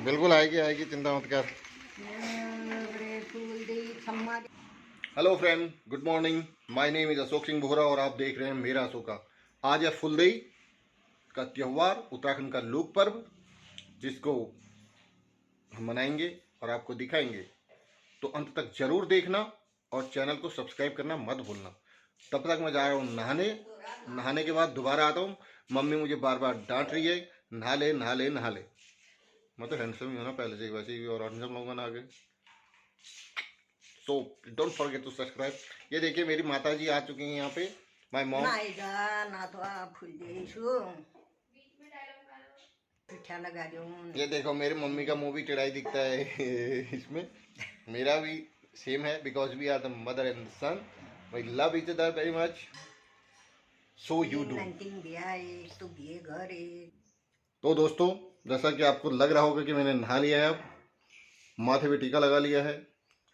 बिल्कुल आएगी आएगी, चिंता मत कर। Hello friend, good morning. My name is Ashok Singh Bohra और आप देख रहे हैं मेरा अशोका। आज है फुलदेई का त्यौहार, उत्तराखंड का लोक पर्व, जिसको हम मनाएंगे और आपको दिखाएंगे। तो अंत तक जरूर देखना और चैनल को सब्सक्राइब करना मत भूलना। तब तक मैं जा रहा हूँ नहाने। नहाने के बाद दोबारा आता हूँ। मम्मी मुझे बार बार डांट रही है, नहा ले नहा ले नहा ले। मैं तो हैंडसम ही हूँ ना पहले से ही, वैसे ही और हैंडसम लोग ना आगे। So don't forget to subscribe. ये देखिए मेरी माता जी आ चुकी हैं यहाँ पे। My mom. ये देखो मेरी मम्मी का मुंह भी टेढ़ा ही दिखता है इसमें। मेरा भी सेम है, because we are the mother and son. We love each other very much, so you do. तो दोस्तों, जैसा कि आपको लग रहा होगा कि मैंने नहा लिया है, अब माथे पे टीका लगा लिया है।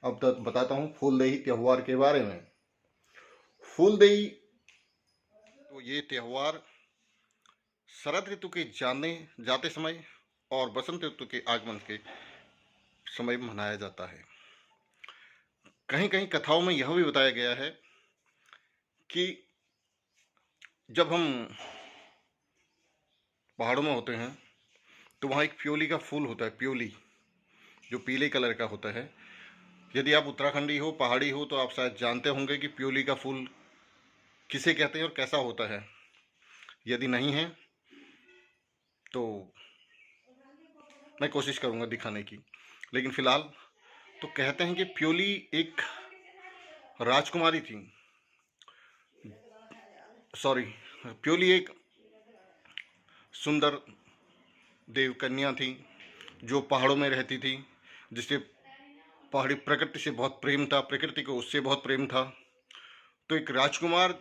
अब तक बताता हूँ फूलदेई त्योहार के बारे में। फूलदेई तो ये त्योहार शरद ऋतु के जाते समय और बसंत ऋतु के आगमन के समय मनाया जाता है। कहीं कहीं कथाओं में यह भी बताया गया है कि जब हम पहाड़ों में होते हैं तो वहाँ एक प्योली का फूल होता है, प्योली, जो पीले कलर का होता है। यदि आप उत्तराखंडी हो, पहाड़ी हो, तो आप शायद जानते होंगे कि प्योली का फूल किसे कहते हैं और कैसा होता है। यदि नहीं है तो मैं कोशिश करूंगा दिखाने की। लेकिन फिलहाल तो कहते हैं कि प्योली एक राजकुमारी थी। सॉरी, प्योली एक सुंदर देव कन्या थी जो पहाड़ों में रहती थी, जिसे पहाड़ी प्रकृति से बहुत प्रेम था, प्रकृति को उससे बहुत प्रेम था। तो एक राजकुमार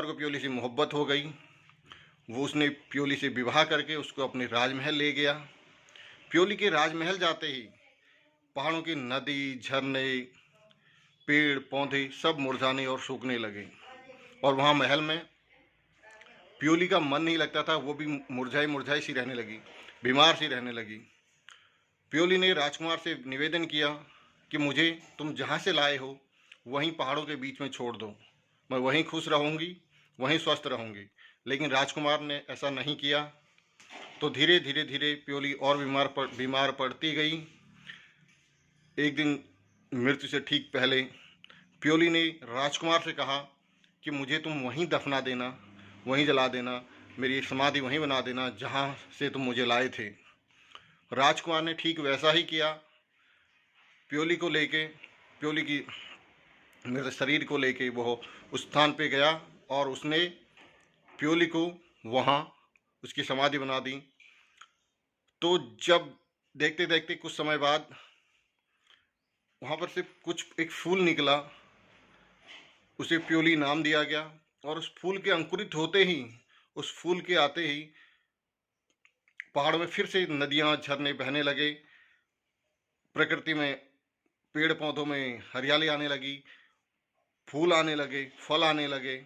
को प्योली से मोहब्बत हो गई। वो उसने प्योली से विवाह करके उसको अपने राजमहल ले गया। प्योली के राजमहल जाते ही पहाड़ों की नदी, झरने, पेड़ पौधे सब मुरझाने और सूखने लगे और वहाँ महल में प्योली का मन नहीं लगता था। वो भी मुरझाई मुरझाई सी रहने लगी, बीमार सी रहने लगी। प्योली ने राजकुमार से निवेदन किया कि मुझे तुम जहाँ से लाए हो वहीं पहाड़ों के बीच में छोड़ दो, मैं वहीं खुश रहूँगी, वहीं स्वस्थ रहूँगी। लेकिन राजकुमार ने ऐसा नहीं किया। तो धीरे धीरे धीरे प्योली और बीमार पड़ती गई। एक दिन मृत्यु से ठीक पहले प्योली ने राजकुमार से कहा कि मुझे तुम वहीं दफना देना, वहीं जला देना, मेरी समाधि वहीं बना देना जहाँ से तुम मुझे लाए थे। राजकुमार ने ठीक वैसा ही किया। प्योली की मेरे शरीर को लेके वो उस स्थान पे गया और उसने प्योली को वहाँ उसकी समाधि बना दी। तो जब देखते देखते कुछ समय बाद वहाँ पर से एक फूल निकला, उसे प्योली नाम दिया गया। और उस फूल के अंकुरित होते ही, उस फूल के आते ही पहाड़ों में फिर से नदियाँ, झरने बहने लगे। प्रकृति में, पेड़ पौधों में हरियाली आने लगी, फूल आने लगे, फल आने लगे।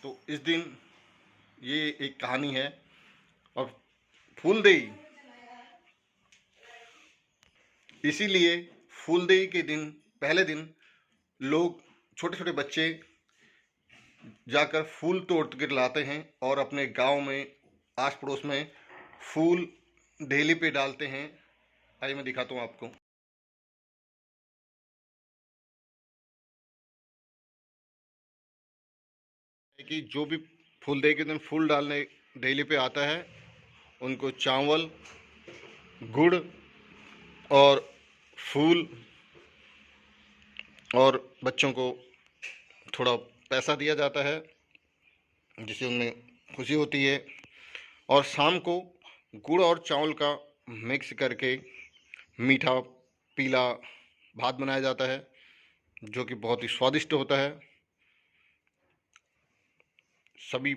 तो इस दिन ये एक कहानी है। और फूलदेई, इसीलिए फूलदेई के दिन, पहले दिन लोग, छोटे छोटे बच्चे जाकर फूल तोड़ कर लाते हैं और अपने गांव में, आस पड़ोस में फूल ढेली पे डालते हैं। आइए मैं दिखाता हूँ आपको कि जो भी फूलदेई के दिन फूल डालने ढेली पे आता है, उनको चावल, गुड़ और फूल और बच्चों को थोड़ा पैसा दिया जाता है, जिससे उनमें खुशी होती है। और शाम को गुड़ और चावल का मिक्स करके मीठा पीला भात बनाया जाता है, जो कि बहुत ही स्वादिष्ट होता है। सभी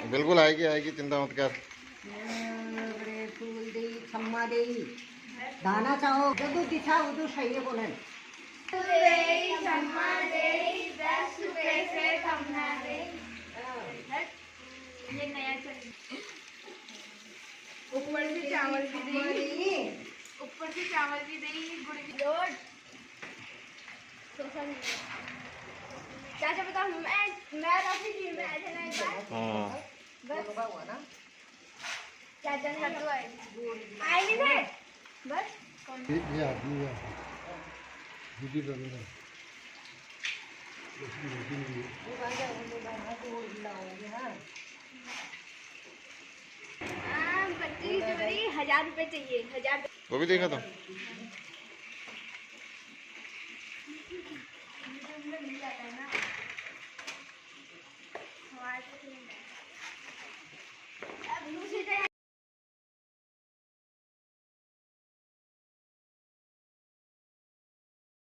बिल्कुल आएगी आएगी, चिंता मत कर। दाना चाहो जदू दिशा उदू सही बोले ये नया चल ऊपर से चावल भी देगी, ऊपर से चावल भी देगी, गुड़ की लोड। चाचा बताओ मैं राशि जी में ऐसे नहीं बस चाचा ने हाथ धोए आए नहीं थे बस ये आदमी है दीदी बगैर बच्ची की चोरी 1000 रुपए चाहिए 1000। वो भी देखा था। मिल जाता है ना हमारे तो